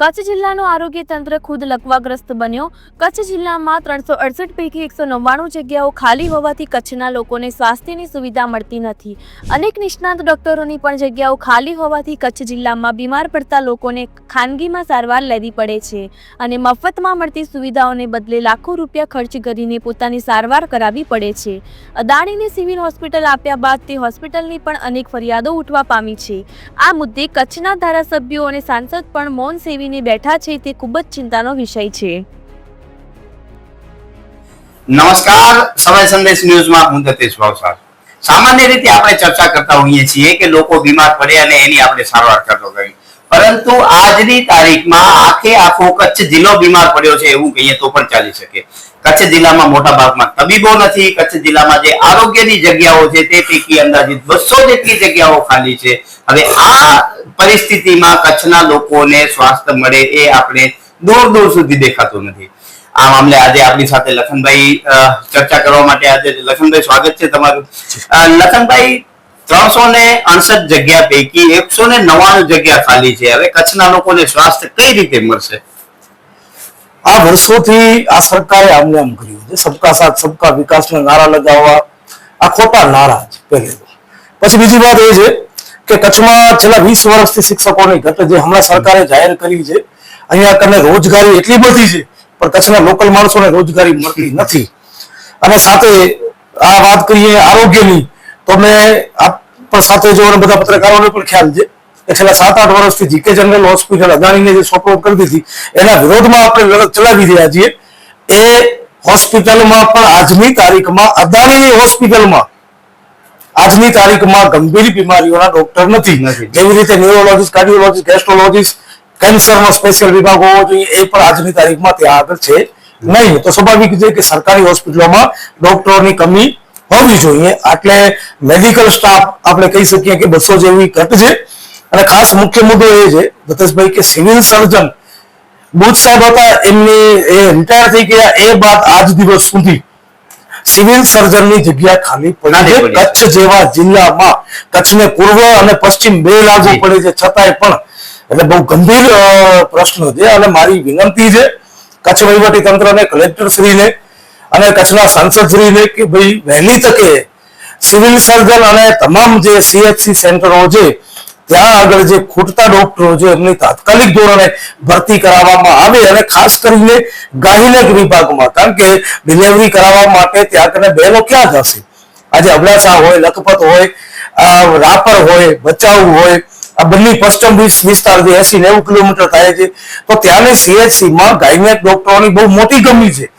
કચ્છ જિલ્લાનું આરોગ્ય તંત્ર ખુદ લકવાગ્રસ્ત બન્યો। કચ્છ જિલ્લામાં 368 પૈકી 199 જગ્યાઓ ખાલી હોવાથી કચ્છના લોકોને સ્વાસ્થ્યની સુવિધા મળતી નથી। અનેક નિષ્ણાત ડોક્ટરોની પણ જગ્યાઓ ખાલી હોવાથી કચ્છ જિલ્લામાં બીમાર પડતા લોકોને ખાનગીમાં સારવાર લેવી પડે છે અને મફતમાં મળતી સુવિધાઓને બદલે લાખો રૂપિયા ખર્ચ કરીને પોતાની સારવાર કરાવવી પડે છે। અદાણીને સિવિલ હોસ્પિટલ આપ્યા બાદ તે હોસ્પિટલની પણ અનેક ફરિયાદો ઉઠવા પામી છે। આ મુદ્દે કચ્છના ધારાસભ્યો અને સાંસદ પણ મૌન સેવીને બેઠા છે તે ખૂબ જ ચિંતાનો વિષય છે। નમસ્કાર, સમય સંદેશ ન્યૂઝમાં હું દતેશ ભાવસાર। સામાન્ય રીતે આપણે ચર્ચા કરતા હોઈએ છીએ કે લોકો બીમાર પડે અને એની આપણે સારવાર કરતો કરીએ, પરંતુ આજની તારીખમાં આખો કચ્છ જિલ્લો બીમાર પડ્યો છે એવું કહીએ તો પણ ચાલી શકે। કચ્છ જિલ્લામાં મોટા ભાગમાં તબીબો નથી। કચ્છ જિલ્લામાં જે આરોગ્યની જગ્યાઓ છે તે પૈકી અંદાજિત 200 જેટલી જગ્યાઓ ખાલી છે। હવે આ પરિસ્થિતિમાં કચ્છના લોકોને સ્વાસ્થ્ય મળે એ આપણે દૂર દૂર સુધી દેખાતું નથી। આ મામલે આજે આપણી સાથે લખનભાઈ ચર્ચા કરવા માટે આજે લખનભાઈ સ્વાગત છે તમારું। લખનભાઈ, 368 જગ્યા પૈકી 199 જગ્યા ખાલી છે। હવે કચ્છના લોકોને સ્વાસ્થ્ય કઈ રીતે મળશે? આ વર્ષોથી આ સરકારે આમને આમ કર્યું છે, સબકા સાથ સબકા વિકાસના નારા લગાવવા, આ ખોટા નારા છે પહેલે તો। પછી બીજી વાત એ છે કે કચ્છમાં છેલ્લા 20 વર્ષથી શિક્ષકોની ઘટ જે હમણાં સરકારે જાહેર કરી છે, અહીંયા કને રોજગારી એટલી બધી છે પણ કચ્છના લોકલ માણસોને રોજગારી મળતી નથી। અને સાથે આ વાત કરીએ આરોગ્યની, તો મેં આપ સાથે જો બધા પત્રકારોને પણ ખ્યાલ છે કે છેલ્લા 7-8 વર્ષથી જીકે જનરલ હોસ્પિટલ અદાણીને જે સોંપણી કરી દીધી એના વિરોધમાં આપણે લડત ચલાવી રહ્યા છીએ। એ હોસ્પિટલમાં પણ આજની તારીખમાં અદાણીની હોસ્પિટલમાં આજની તારીખમાં ગંભીર બીમારીઓના ડોક્ટર નથી। જેવી રીતે ન્યુરોલોજીસ્ટ, કાર્ડિયોલોજીસ્ટ, ગેસ્ટ્રોલોજીસ્ટ, કેન્સરનો સ્પેશિયલ વિભાગ હોવો જોઈએ, એ પણ આજની તારીખમાં ત્યાં આગળ છે નહીં। તો સ્વાભાવિક છે કે સરકારી હોસ્પિટલોમાં ડોક્ટરોની કમી હોવી જોઈએ। એટલે મેડિકલ સ્ટાફ આપણે કહી શકીએ કે 200 જેવી ઘટ છે। અને ખાસ મુખ્ય મુદ્દો એ છે દતેશભાઈ કે સિવિલ સર્જન બુચ સાહેબ હતા, એમની એ રિટાયર થઈ ગયા એ બાદ આજ દિવસ સુધી સિવિલ સર્જનની જગ્યા ખાલી પડી છે કચ્છ જેવા જિલ્લામાં। કચ્છને પૂર્વ અને પશ્ચિમ બે લાગુ પડે છે છતાંય પણ, એટલે બહુ ગંભીર પ્રશ્ન છે। અને મારી વિનંતી છે કચ્છ વહીવટી તંત્રને, કલેક્ટર શ્રીને અને કચ્છના સાંસદ શ્રીને કે ભાઈ વહેલી તકે સિવિલ સર્જન અને તમામ જે CHC સેન્ટરો છે ત્યાં આગળ જે ખૂટતા ડોક્ટરો છે એમની તાત્કાલિક ધોરણે ભરતી કરાવવામાં આવે। અને ખાસ કરીને ગાયનેક વિભાગમાં, કારણ કે ડિલિવરી કરાવવા માટે ત્યાં કને બહેનો ક્યાં જશે? આજે અબડાસા હોય, લખપત હોય, રાપર હોય, ભચાઉ હોય, આ બંને પશ્ચિમ વિસ્તાર જે 80-90 કિલોમીટર થાય છે, તો ત્યાંની CHC માં ગાયનેક ડોક્ટરોની બહુ મોટી કમી છે।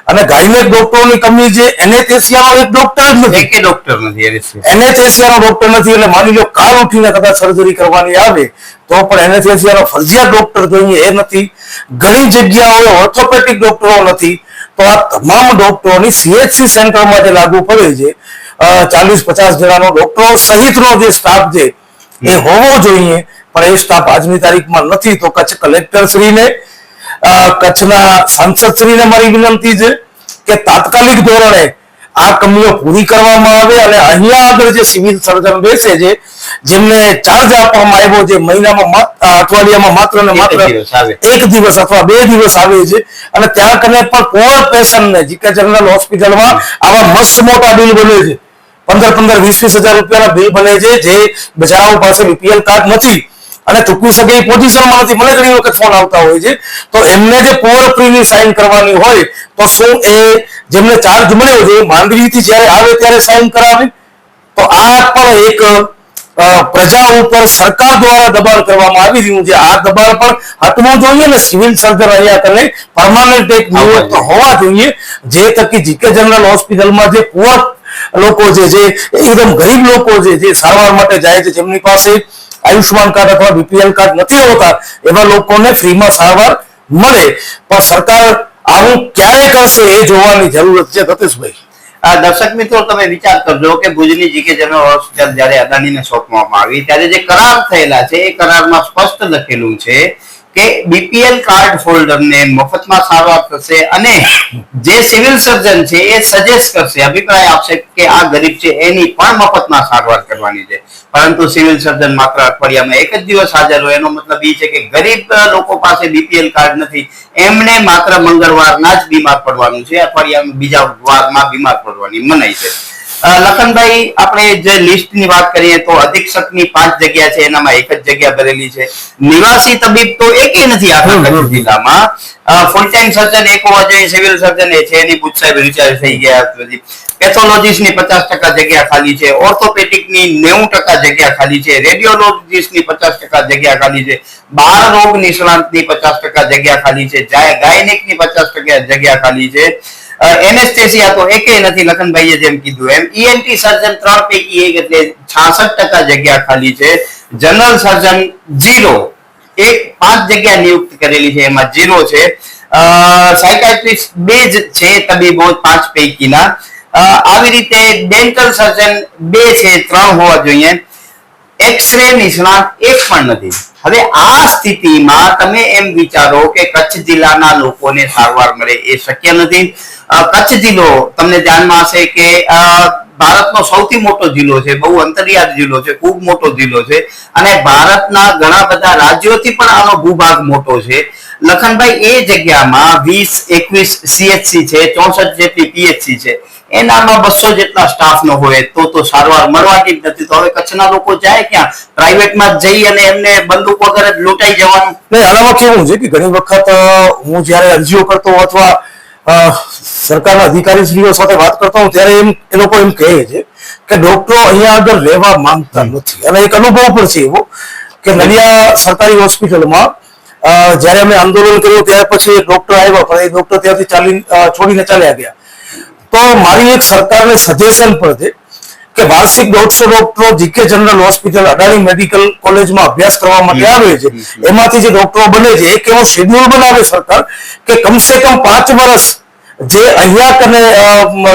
અને ગાયનેક ડોક્ટરોની કમી છે, એનેસ્થેસિયાનો એક ડોક્ટર જ નથી, એક ડોક્ટર નથી, એનેસ્થેસિયાનો ડોક્ટર નથી। એટલે માની લો કાલ ઉઠીને કદાચ સર્જરી કરવાની આવે તો પણ એનેસ્થેસિયાનો ફરજિયાત ડોક્ટર જોઈએ એ નથી। ઘણી જગ્યાઓએ ઓર્થોપેડિક ડોક્ટરો નથી। તો આ તમામ ડોક્ટરોની CHC સેન્ટરમાં જે લાગુ પડે છે 40-50 જણાનો ડોક્ટરો સહિતનો જે સ્ટાફ છે એ હોવો જોઈએ, પણ એ સ્ટાફ આજની તારીખમાં નથી। તો કચ્છ કલેક્ટર શ્રીને, કચ્છના સાંસદ શ્રીને મારી વિનંતી છે કે તાત્કાલિક ધોરણે આ કમીઓ પૂરી કરવામાં આવે। અને અહીંયા આગળ જે સિવિલ સર્જન બેસે છે, જેમને ચાર્જ આપવામાં આવ્યો છે મહિનામાં, અઠવાડિયામાં માત્ર ને માત્ર 1 દિવસ અથવા 2 દિવસ આવે છે, અને ત્યાં કને પણ પૂર્ણ પેશન્ટને જીકે જનરલ હોસ્પિટલમાં આવા મસ્ત મોટા બિલ બને છે, 15-20 હજાર રૂપિયાના બિલ બને છે, જે બજારો પાસે BPL કાર્ડ નથી અને ચૂકવી શકે એ પોઝિશનમાં નથી। મને ઘણી વખત ફોન આવતા હોય છે, તો એમને જે પુઅર ફ્રીની સાઇન કરવાની હોય તો શું એ જેમને ચાર્જ મળ્યો છે માંડવીથી જ્યારે આવે ત્યારે સાઇન કરાવે? તો આ પણ એક પ્રજા ઉપર સરકાર દ્વારા દબાણ કરવામાં આવી રહ્યું છે। આ દબાણ પણ હટવું જોઈએ ને સિવિલ સર્જન અહીંયા કને પરમાનન્ટ એક નિયુક્ત હોવા જોઈએ, જે થકી જીકે જનરલ હોસ્પિટલમાં જે પુઅર લોકો છે, જે એકદમ ગરીબ લોકો છે, જે સારવાર માટે જાય છે, જેમની પાસે આયુષ્માન કાર્ડ અથવા BPL કાર્ડ નથી હોતા, એવા લોકોને ફ્રીમાં સારવાર મળે। પણ સરકાર આવું ક્યારે કરશે એ જોવાની જરૂરત છે દતેશભાઈ। દર્શક મિત્રો, તમે વિચાર કરજો કે ભુજની જીકે જનરલ હોસ્પિટલ જયારે અદાણીને સોંપવામાં આવી ત્યારે જે કરાર થયેલા છે એ કરારમાં સ્પષ્ટ લખેલું છે કે બીપીએલ કાર્ડ હોલ્ડરને મફતમાં સારવાર થશે અને જે સિવિલ સર્જન છે એ સજેસ્ટ કરશે, અભિપ્રાય આપશે કે આ ગરીબ છે એની પણ મફતમાં સારવાર કરવાની છે. પરંતુ સિવિલ સર્જન માત્ર અઠવાડિયામાં એક જ દિવસ હાજર હોય એનો મતલબ એ છે કે ગરીબ લોકો પાસે બીપીએલ કાર્ડ નથી, એમણે માત્ર મંગળવારના જ બીમાર પડવાનું છે, અઠવાડિયામાં બીજા વારમાં બીમાર પડવાની મનાઈ છે. લખનભાઈ, આપણે જે લિસ્ટની વાત કરીએ તો અધિક્ષકની 5 જગ્યા છે, એનામાં એક જ જગ્યા ભરેલી છે. નિવાસી તબીબ તો એકેય નથી આખા કચ્છ જિલ્લામાં. ફૂલ ટાઈમ સર્જન એક હોવા જોઈએ, સિવિલ સર્જન એ છે એની પૂછ સાહેબ રિચાર્જ થઈ ગયા. પેથોલોજીસ્ટની 50% જગ્યા ખાલી છે, ઓર્થોપેડિકની 90% જગ્યા ખાલી છે, રેડિયોલોજીસ્ટની 50% જગ્યા ખાલી છે, બાળ રોગ નિષ્ણાંતની 50% જગ્યા ખાલી છે, ગાયનેકની 50% જગ્યા ખાલી છે. એનેસ્થેસિયા તો એકેય નથી, લખનભાઈએ જેમ કીધું એમ. ઈએનટી સર્જન 3 પૈકી 1 એટલે 66% જગ્યા ખાલી છે. જનરલ સર્જન 0, 5 જગ્યા નિયુક્ત કરેલી છે, એમાં 0 છે. સાયકાટ્રિસ્ટ 2 જ છે તબીબો 5 પૈકીના. આવી રીતે ડેન્ટલ સર્જન 2 છે, 3 હોવા જોઈએ. એક્સરે નિષ્ણાત 1 પણ નથી. હવે આ સ્થિતિમાં તમે એમ વિચારો કે કચ્છ જિલ્લાના લોકોને સારવાર મળે એ શક્ય નથી. કચ્છ જિલ્લો તમને ધ્યાનમાં હશે કે ભારતનો સૌથી મોટો જિલ્લો છે, બહુ અંતરિયાળ જિલ્લો છે, ખૂબ મોટો જિલ્લો છે અને ભારતના ઘણા બધા રાજ્યોથી પણ આનો ભૂભાગ મોટો છે. લખનભાઈ, એ જગ્યામાં 20-21 સીએચસી છે, 64 જેટલી પીએચસી છે, એનામાં 200 જેટલા સ્ટાફ નો હોય તો સારવાર મળવાની જ નથી. તો હવે કચ્છના લોકો જાય ક્યાં? પ્રાઇવેટમાં જઈ અને એમને બંદૂક વગર જ લૂંટાઈ જવાનું. નહીં, આનામાં કેવું છે કે ઘણી વખત હું જયારે અરજીઓ કરતો અથવા સરકારના અધિકારીશ્રીઓ સાથે વાત કરતો હું ત્યારે એ લોકો એમ કહે છે કે ડોક્ટરો અહીંયા આગળ રહેવા માંગતા નથી. અને એક અનુભવ પણ છે એવો કે નલિયા સરકારી હોસ્પિટલમાં જયારે અમે આંદોલન કર્યું ત્યાર પછી એક ડોક્ટર આવ્યા, પણ એ ડોક્ટર ત્યાંથી છોડીને ચાલ્યા ગયા. તો મારી એક સરકારને સજેશન પણ છે કે વાર્ષિક 150 ડોક્ટરો GK general hospital Adani medical કોલેજમાં અભ્યાસ કરવા માટે આવે છે, એમાંથી જે ડોક્ટરો બને છે એક એવો શેડ્યુલ બનાવે સરકાર કે કમસે કમ 5 વર્ષ જે અહીંયા કને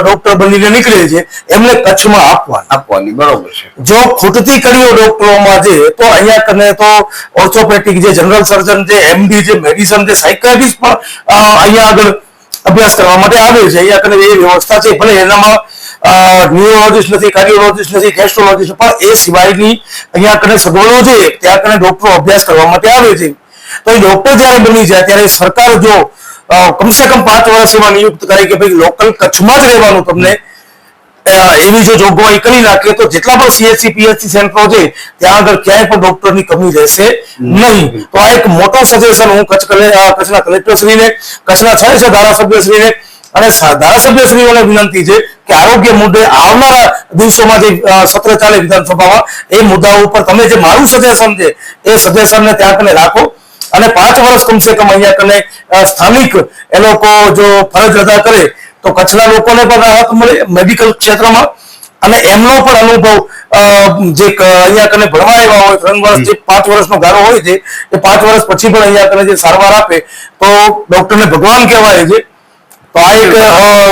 ડોક્ટર બનીને નીકળે છે એમને કચ્છમાં આપવાની. બરોબર છે. જો ખૂટતી કડીઓ ડોક્ટરોમાં છે તો અહીંયા કને તો ઓર્થોપેડિક જે જનરલ સર્જન છે, એમડી જે મેડિસન જે સાયકાટ્રિસ્ટ પણ અહીંયા આગળ અભ્યાસ કરવા માટે આવે છે. અહીંયા કને એ વ્યવસ્થા છે, ભલે એનામાં ન્યુરોલોજીસ્ટ નથી, કાર્ડિયોલોજીસ્ટ નથી, ગેસ્ટ્રોલોજીસ્ટ, પણ એ સિવાયની અહીંયા કને સગવડો છે, ત્યાં કને ડોક્ટરો અભ્યાસ કરવા માટે આવે છે. તો એ ડોક્ટર જયારે બની જાય ત્યારે સરકાર જો કમસે કમ 5 વર્ષ એવા નિયુક્ત કરે કે ભાઈ લોકલ કચ્છમાં જ રહેવાનું તમને, એવી જો જોગવાઈ કરી નાખે તો જેટલા પણ સીએચસી પીએચસી સેન્ટરો છે ત્યાં આગળ ક્યાંય પણ ડોક્ટરની કમી રહેશે નહીં. તો આ એક મોટો સજેશન હું કચ્છના કલેક્ટરશ્રીને, કચ્છના 6 ધારાસભ્યશ્રીને અને ધારાસભ્યશ્રીઓને વિનંતી છે કે આરોગ્ય મુદ્દે આવનારા દિવસોમાં જે સત્ર ચાલે વિધાનસભામાં એ મુદ્દાઓ ઉપર તમે જે મારું સજેશન છે એ સજેશનને ત્યાં કને રાખો અને 5 વર્ષ કમસે કમ અહીંયા કને સ્થાનિક એ લોકો જો ફરજ અદા કરે તો કચ્છના લોકોને પણ રાહત મળે મેડિકલ ક્ષેત્રમાં અને એમનો પણ અનુભવ જે અહીંયા કને ભણવા આવ્યા હોય 3 વર્ષ જે 5 વર્ષનો ગાળો હોય છે એ 5 વર્ષ પછી પણ અહીંયા કને જે સારવાર આપે તો ડોક્ટરને ભગવાન કહેવાય છે. તો આ એક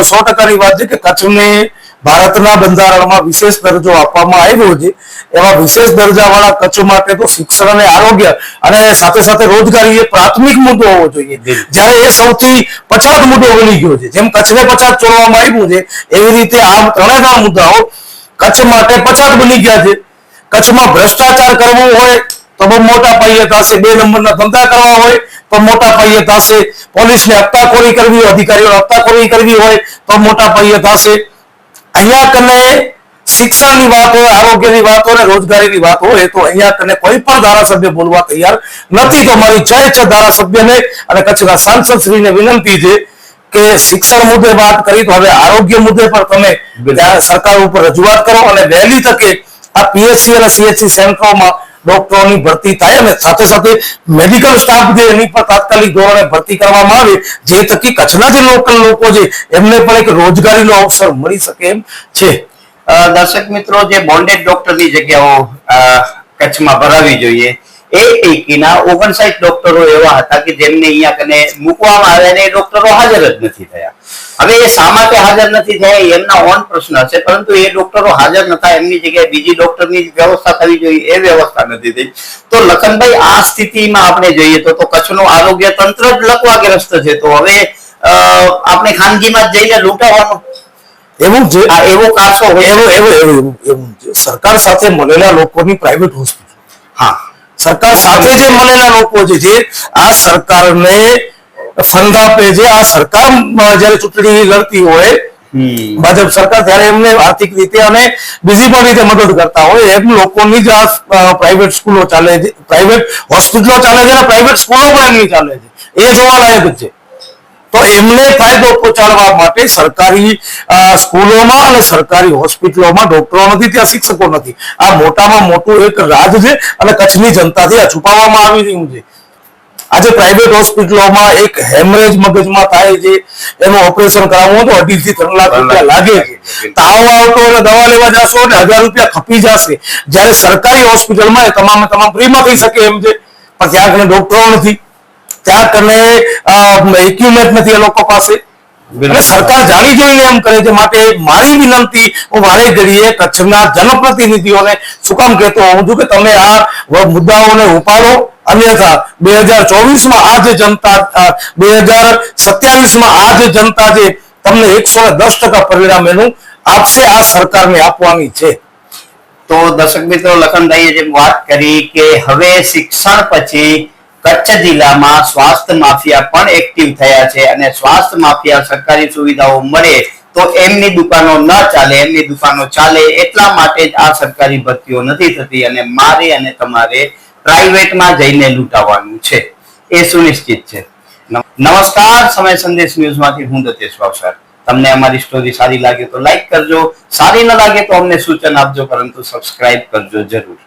100%ની વાત છે કે કચ્છને ભારતના બંધારણમાં વિશેષ દરજ્જો આપવામાં આવ્યો છે. એવા વિશેષ દરજાવાળા કચ્છ માટે તો શિક્ષણ અને આરોગ્ય અને સાથે સાથે રોજગારી એ પ્રાથમિક મુદ્દો હોવો જોઈએ, જ્યારે એ સૌથી પછાત મુદ્દો બની ગયો છે. જેમ કચ્છને પછાત છોડવામાં આવ્યું છે એવી રીતે આ 3 મુદ્દાઓ કચ્છ માટે પછાત બની ગયા છે. કચ્છમાં ભ્રષ્ટાચાર કરવો હોય તો બહુ મોટા પાયે થશે, 2 નંબરના ધંધા કરવા હોય તો મોટા પાયે થશે, પોલીસને હપ્તાખોરી કરવી હોય, અધિકારીઓને હપ્તાખોરી કરવી હોય તો મોટા પાયે થશે. અહીંયા કને શિક્ષણની વાત હોય, આરોગ્યની વાત હોય, રોજગારીની વાત હોય તો અહીંયા કને કોઈ પણ ધારાસભ્ય બોલવા તૈયાર નથી. તો મારી 6 ધારાસભ્યને અને કચ્છના સાંસદશ્રીને વિનંતી છે કે શિક્ષણ મુદ્દે વાત કરી તો હવે આરોગ્ય મુદ્દે પણ તમે સરકાર ઉપર રજૂઆત કરો અને વહેલી તકે આ પીએચસી અને સીએચસી સેન્ટરોમાં ડોક્ટરોની ભરતી થાય અને સાથે સાથે મેડિકલ સ્ટાફ જે એની પર તાત્કાલિક ધોરણે ભરતી કરવામાં આવે જે થકી કચ્છના જે લોકલ લોકો છે એમને પણ એક રોજગારીનો અવસર મળી શકે એમ છે. દર્શક મિત્રો, જે બોન્ડેડ ડોક્ટરની જગ્યાઓ કચ્છમાં ભરાવી જોઈએ એ પૈકીના 59 ડોક્ટરો એવા હતા કે જેમને અહીંયા કને મૂકવામાં આવ્યા અને એ ડોક્ટરો હાજર જ નથી થયા. હવે એ શા માટે હાજર નથી થયા એ એમના ઓન પ્રશ્ન છે, પરંતુ એ ડોક્ટરો હાજર નતા, એમની જગ્યાએ બીજી ડોક્ટરની વ્યવસ્થા થવી જોઈએ, એ વ્યવસ્થા નથી થઈ. તો લખનભાઈ, આ સ્થિતિમાં આપણે જોઈએ તો કચ્છનું આરોગ્ય તંત્ર જ લકવાગ્રસ્ત છે. તો હવે આપણે ખાનગીમાં જ જઈને લૂંટાવાનું એવું જે એવો કારસો હોય. એવું સરકાર સાથે મળેલા લોકોની પ્રાઇવેટ હોસ્પિટલ, હા, સરકાર સાથે જે મળેલા લોકો જે આ સરકારને ફંડ આપે છે, આ સરકાર જયારે ચૂંટણી લડતી હોય ભાજપ સરકાર, ત્યારે એમને આર્થિક રીતે અને બીજી પણ રીતે મદદ કરતા હોય, એમ લોકોની જ આ પ્રાઇવેટ સ્કૂલો ચાલે છે, પ્રાઇવેટ હોસ્પિટલો ચાલે છે અને પ્રાઇવેટ સ્કૂલો પણ એમની ચાલે છે. એ જોવાલાયક જ છે. તો એમને ફાયદો પહોંચાડવા માટે સરકારી સ્કૂલોમાં અને સરકારી હોસ્પિટલોમાં ડોક્ટરો નથી, ત્યાં શિક્ષકો નથી. આ મોટામાં મોટું એક રાજ છે અને કચ્છની જનતાથી આ છુપાવવામાં આવી રહ્યું છે. આજે પ્રાઇવેટ હોસ્પિટલોમાં એક હેમરેજ મગજમાં થાય છે, એનું ઓપરેશન કરાવવું તો 2.5 થી 3 લાખ રૂપિયા લાગે છે. તાવ આવતો અને દવા લેવા જશો અને 1000 રૂપિયા ખપી જશે. જ્યારે સરકારી હોસ્પિટલમાં એ તમામ ફ્રીમાં થઈ શકે એમ છે, પણ ત્યાં કને ડોક્ટરો નથી, ત્યાં કને ઇક્વિપમેન્ટ નથી એ લોકો પાસે. અને સરકાર જાણી જોઈને એમ કરે છે. માટે મારી વિનંતી હું વારે ઘડીએ કચ્છના જનપ્રતિનિધિઓને શું કામ કહેતો હોઉં છું કે તમે આ મુદ્દાઓને ઉપાડો, અન્યથા 2024માં આ જે જનતા 2027માં આ જે જનતા જે તમને 110% પરિણામ એનું આપશે, આ સરકારને આપવાની છે. તો દર્શક મિત્રો, લખનભાઈએ જેમ વાત કરી કે હવે શિક્ષણ પછી કચ્છ જિલ્લામાં સ્વાસ્થ્ય માફિયા પણ એક્ટિવ થયા છે અને સ્વાસ્થ્ય માફિયા સરકારી સુવિધાઓ મળે તો એમની દુકાનો ન ચાલે, એમની દુકાનો ચાલે એટલા માટે જ આ સરકારી ભરતીઓ નથી થતી અને મારે અને તમારે પ્રાઇવેટમાં જઈને લૂંટાવાનું છે, એ સુનિશ્ચિત છે. નમસ્કાર, સમય સંદેશ ન્યૂઝમાંથી હું દતેશ ભાવસાર. તમને અમારી સ્ટોરી સારી લાગે તો લાઈક કરજો, સારી ન લાગે તો અમને સૂચન આપજો, પરંતુ સબસ્ક્રાઇબ કરજો જરૂર.